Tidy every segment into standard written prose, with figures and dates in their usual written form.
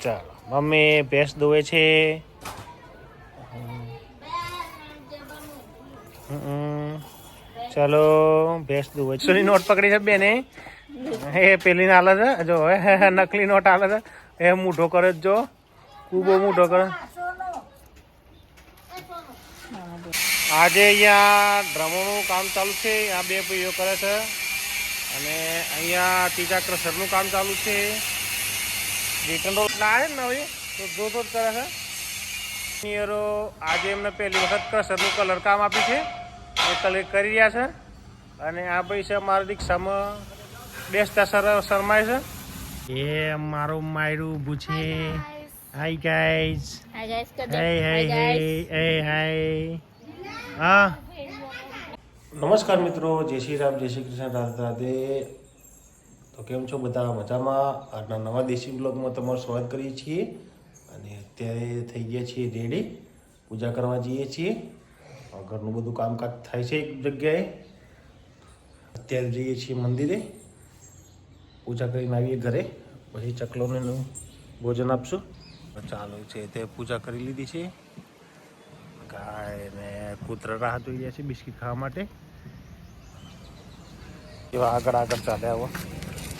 ચાલો મમ્મી ભેંસ દોવે છે. ચાલો ભેંસ દોવે છે. સોની નોટ પકડી છે બેને. એ પેલી ને હાલે છે જો નકલી નોટ હાલે છે. એ મૂઠો કરે જો કૂબો મૂઠો કરે. આજે અહીંયા ડ્રમોનું કામ ચાલુ છે. આ બે ભાઈઓ કરે છે અને અહીંયા ત્રીજા ક્રશરનું કામ ચાલુ છે. રિટર્ન રોલ આવે ને હવે તો જોતો જ કરે છે. એન્જિનિયરો આજે એમને પહેલી વખત ક્રશરનું કલર કામ આપ્યું છે. એ કલર કરી રહ્યા છે અને આ ભાઈ છે મારા દીક્ષામાં બેસતા શરમાય છે. એ મારું માયરું ઊભું છે. Hi guys. હાય. હા નમસ્કાર મિત્રો, જય શ્રી રામ, જય શ્રી કૃષ્ણ, રાધે રાધે. તો કેમ છો બધા? મજામાં? આજના નવા દેશી બ્લોગમાં તમારું સ્વાગત કરીએ છીએ. અને અત્યારે થઈ ગયા છીએ રેડી, પૂજા કરવા જઈએ છીએ. ઘરનું બધું કામકાજ થાય છે એક જગ્યાએ. અત્યારે જઈએ છીએ મંદિરે, પૂજા કરીને આવીએ ઘરે, પછી ચકલોને ભોજન આપશું. ચાલુ છે તે પૂજા કરી લીધી છે. ગાય ને કૂતરા રાહ જોઈ રહ્યા છે બિસ્કીટ ખાવા માટે. કેવા આગળ ચાલે આવો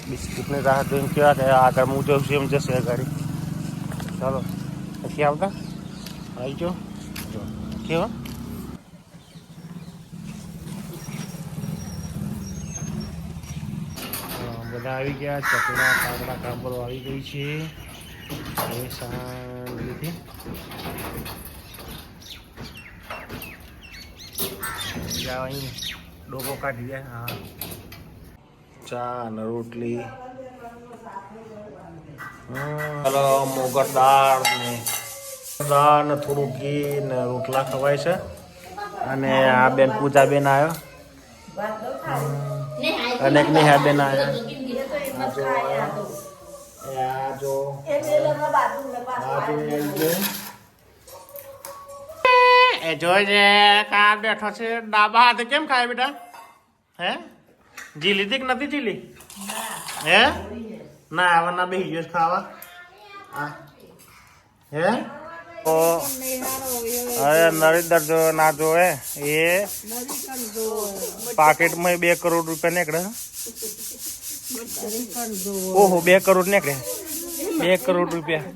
બિસ્કીટની રાહ જોઈને કેવા કે આગળ હું જઉં છું એમ જશે ગાડી. ચાલો પછી આવતા આવી જાઓ. કેવા બધા આવી ગયા. ચકલા કાગડા કાંબરો આવી ગઈ છે. એ શાંતિથી અહીં ડોકો કાઢી જાય. હા ચા અને રોટલી, હલો મોગર દાળ ને થોડું ઘી ને રોટલા ખવાય છે. અને આ બેન પૂજા બેન આવ્યો અને એક નેહા બેન આવ્યા. એ જોજે કા બેઠો છે ડાબા હાથે. કેમ ખાય બેટા? હે જી લીધી કે નથી જીલી? હે ના આવા ના બેસી ગયો ખાવા. હે અરે નરેન્દ્ર જો ના જોવે એ પાકેટમાં 2 કરોડ રૂપિયા નીકળે. ઓહો 2 કરોડ નીકળે. 2 કરોડ રૂપિયા.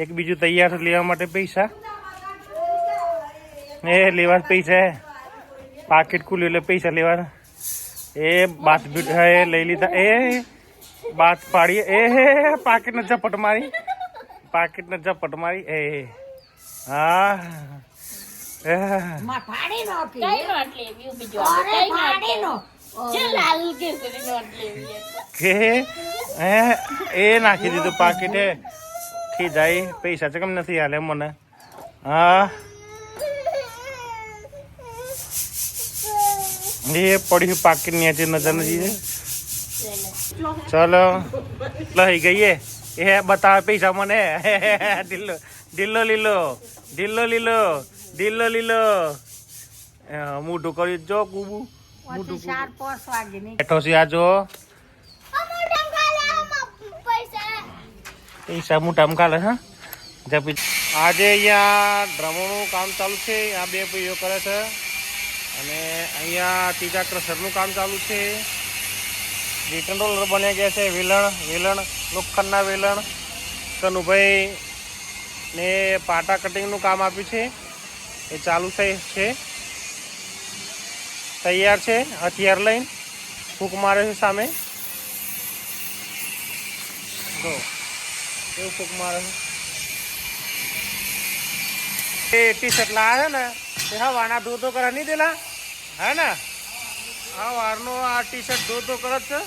એક બીજું તૈયાર લેવા માટે પૈસા. એ લેવા પૈસા પાકેટ ખુલ્યું એટલે પૈસા લેવાના. એ બાત એ લઈ લીધા. એ બાત પાડી. એ પાકેટને ઝપટ મારી. એ હા કે એ નાખી દીધું પાકેટે. થી જાય પૈસા છે કેમ નથી હાલે મને. હા એ પડ્યું પાકેટ નીચે નજર નથી. ચલો લઈ ગઈએ. એ બતાવે પૈસા મને. ઢીલો લીલો મોઢું કર્યું જો કુબુ મોઢું બેઠો છે. આ જો પૈસા મોટામાં કાલે. હા આજે અહીંયા ડ્રમોનું કામ ચાલુ છે. આ બે ભાઈઓ કરે છે અને અહીંયા ત્રીજા ક્રશરનું કામ ચાલુ છે. રિટર્ન રોલર બન્યા ગયા છે. વેલણ લોખંડના વેલણ. કનુભાઈ ને પાટા કટિંગનું કામ આપ્યું છે. એ ચાલુ છે. તૈયાર છે. હથિયાર લઈને ફૂંક મારે છે સામે. જો એવું ફૂંક મારે છે. એ ટી શર્ટ લાવે ને તે હા વાના ધોતો કરે નહીં દેલા. હે ને હા વારનો આ ટી શર્ટ ધોતો કરે છે.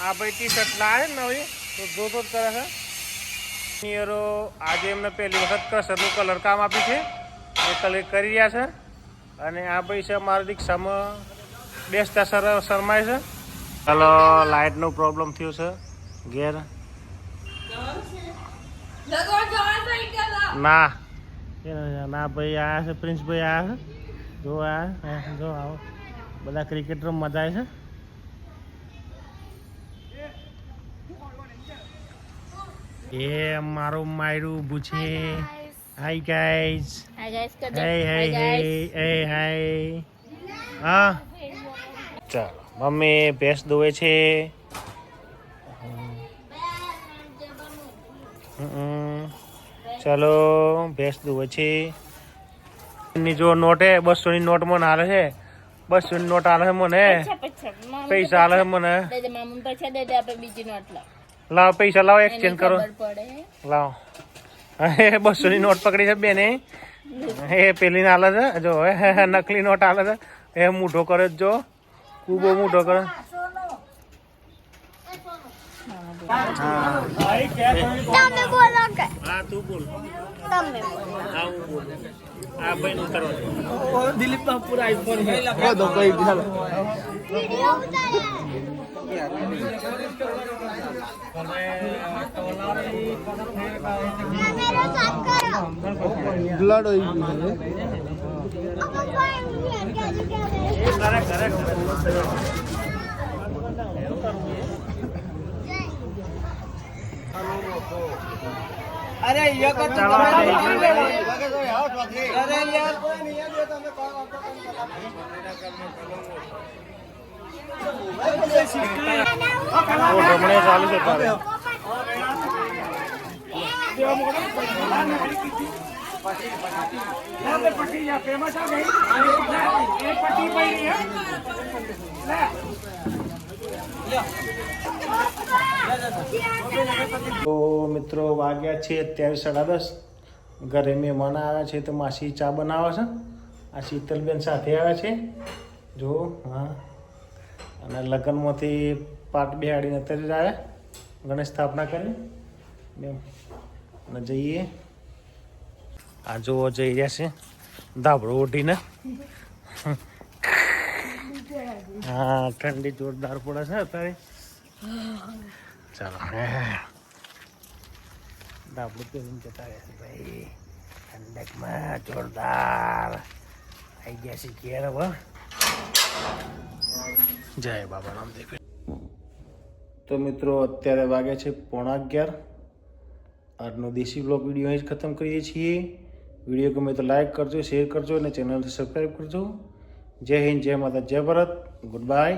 આ ભાઈ ટી શર્ટ લાવે ને હવે તો ધોતો જ કરે છે. એન્જિનિયરો આજે એમને પહેલી વખત ક્રશરનું કલર કામ આપ્યું છે. એ કલર કરી રહ્યા છે અને આ ભાઈ છે મારા દીક્ષામાં બેસતા શરમાય છે. ચાલો લાઇટનો પ્રોબ્લેમ થયો છે ઘેર. ના ભાઈ આયા છે. પ્રિન્સભાઈ આયા છે. જો આવો બધા ક્રિકેટર મજા આવે છે. એ મારું માયરું પૂછે હાય ગાઈઝ હાય હા ચાલો મમ્મી ભેંસ દોવે છે ચાલો ભેંસ દોવે છે ની જો નોટ હે 200 ની નોટ મને હાલે છે 200 ની નોટ હાલે છે મને પૈસા હાલે છે મને લાવ પૈસા લાવો એક્સચેન્જ કરો લાવો 200 ની નોટ પકડી છે બેને એ પેલી ને હાલે છે જો નકલી નોટ હાલે છે એ મૂઠો કરે જો કુબો મૂઠો કરે તમે બોલો કે હા તું બોલ તમે બોલો હા હું બોલ આ ભાઈ નું કરો દિલીપ બાપુર આઈફોન હે વિડિયો ઉતારે કેમેરો સાફ કરો બ્લડ હોઈ ગયું અમે કોઈ કરે અરે યે કો તો અરે યાર કોઈ નહીં દે તમે હમણાં ચાલુ છે તારે તો મિત્રો વાગ્યા છે અત્યારે 10:30 ઘરે મહેમાન આવ્યા છે તો માસી ચા બનાવે છે આ શીતલબેન સાથે આવ્યા છે જો હા અને લગ્નમાંથી પાટ બેહાડીને અત્યારે જ આવ્યા ગણેશ સ્થાપના કરી અને જઈએ આ જોવો જઈ રહ્યા છે ધાબળો ઓઢીને હા ઠંડી જોરદાર પડે છે અત્યારે ચાલો ધાબળું પહેરીને જતા રહેશે ભાઈ ઠંડકમાં જોરદાર આવી ગયા છે ઘેર હવે જય બાબા રામદેવ તો મિત્રો અત્યારે વાગે છે 11:15 આજનો દેશી બ્લોગ વિડીયો અહીં જ ખતમ કરીએ છીએ વિડીયો ગમે તો લાઈક કરજો શેર કરજો અને ચેનલને સબસ્ક્રાઈબ કરજો જય હિન્દ જય માતા જય ભારત ગુડ બાય